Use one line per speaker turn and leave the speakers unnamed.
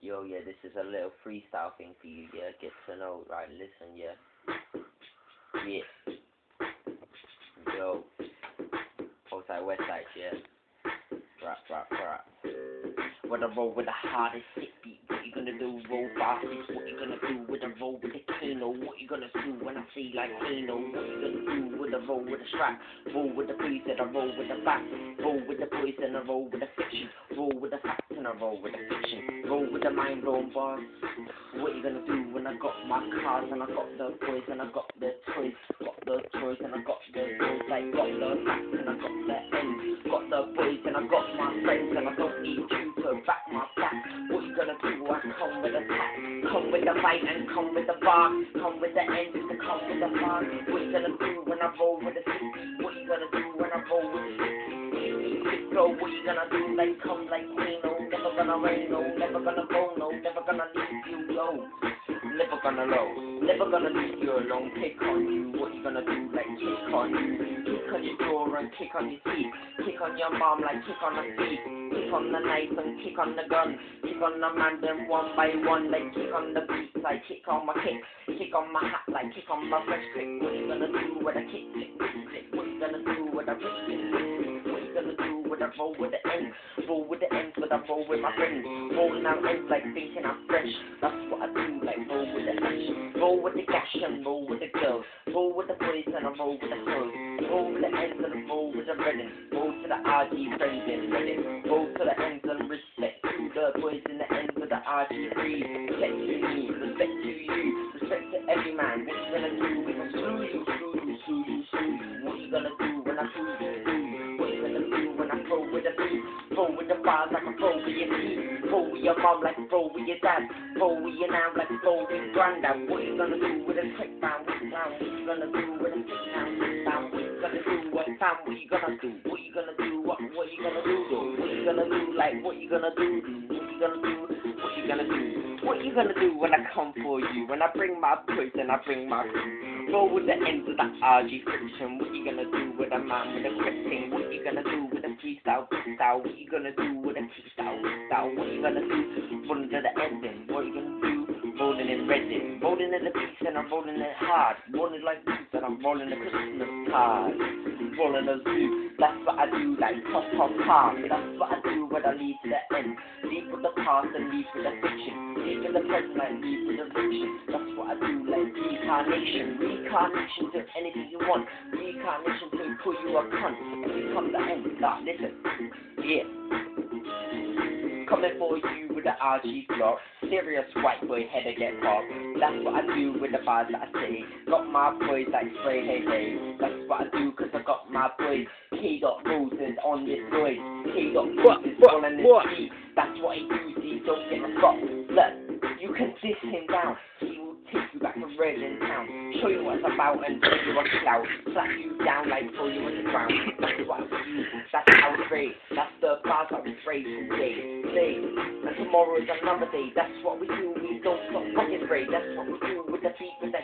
Yo, yeah, this is a little freestyle thing for you, yeah, get to know, right, listen, yeah. Yeah. Yo. Outside, west side, yeah. Rap. When I roll with the hardest sick beat, what you gonna do? Roll fastest, what you gonna do? With a roll with the Kano, what you gonna do? When I say like Kano, what you gonna do? With a roll with the strap, roll with the police and I roll with the facts, roll with the boys and I roll with the fiction, roll with the facts and I roll with the fiction, roll with the mind blown bars. What you gonna do when I got my cars and I got the boys and I got the toys and I got the boys, like got the facts and I got the ends, got the boys and I got my friends and I don't need you to back my back. What you gonna do? I come with a tap, come with the fight and come with the bar, come with the ends to come with the bar. What you gonna do when I roll with the city? What you gonna do when I roll with the city? So what you gonna do? Like come like Kano, never gonna rain, no, never gonna go, no, never gonna leave you low. Never gonna leave you alone, kick on you, what you gonna do, like kick on you, kick on your jaw and kick on your teeth, kick on your mom like kick on the feet, kick on the knife and kick on the gun, kick on the man then one by one, like kick on the beat, like kick on my kick, kick on my hat, like kick on my fresh kick, what you gonna do with a kick, what you gonna do with a wrist kick, what you gonna do with a roll with the ends, roll with the ends, with a roll with my friends, rolling out ends like thinking I'm fresh, that's what I do, like roll with the action, roll with the gash and roll with the girls, roll with the boys and I roll with the girls, roll with the ends and roll with the redding, roll to the RG friends and redding, roll to the ends and respect to the boys and the ends of the RG free, respect to me, respect to you, respect to every man, what you gonna do when I screw you, what you gonna do when I screw you, what you gonna do when I throw with the beat, throw with the bars like I throw with your teeth, throw with your mom like throw with your dad, throw with your now like throw with granddad, what you gonna do with a quick down, what you gonna do with a quick down, what you gonna do, what you gonna do, what you gonna do, what you gonna do, what you gonna do, like what you gonna do, what you gonna do, what you gonna do, what you gonna do when I come for you, when I bring my boys and I bring my crew, roll with the ends of that RG friction, what you gonna do with a man with a quick thing, what you gonna do with a freestyle, what you gonna do with a freestyle, what you gonna do, rolling to the ending, what you gonna do, rolling in resin, rolling in the beats and I'm rolling it hard, rolling like boots and I'm rolling the Christmas card, rolling a zoo, that's what I do, like pop, that's what I do when I lead to the end, lead with the past and lead with the fiction, lead with the present like lead with the fiction, that's what I do, like reincarnation to anything you want, reincarnation to pull you a cunt, and become the end, start, listen, yeah. Coming for you with the RG block, serious white boy header get popped. That's what I do with the bars that I say. Got my boys like spray hey. That's what I do cause I got my boys. K.Roses on this noise. K.Roses on this beat. That's what he do, see, don't get a stop. Look, you can diss him down. He will take you back to red in town. Show you what it's about and show you what's clout. Slap you down like throw you in the ground. That's what I do. That's outrage. That's the bars that we spray today. And tomorrow is another day. That's what we do. We don't stop fucking spray. That's what we do with the beat, with the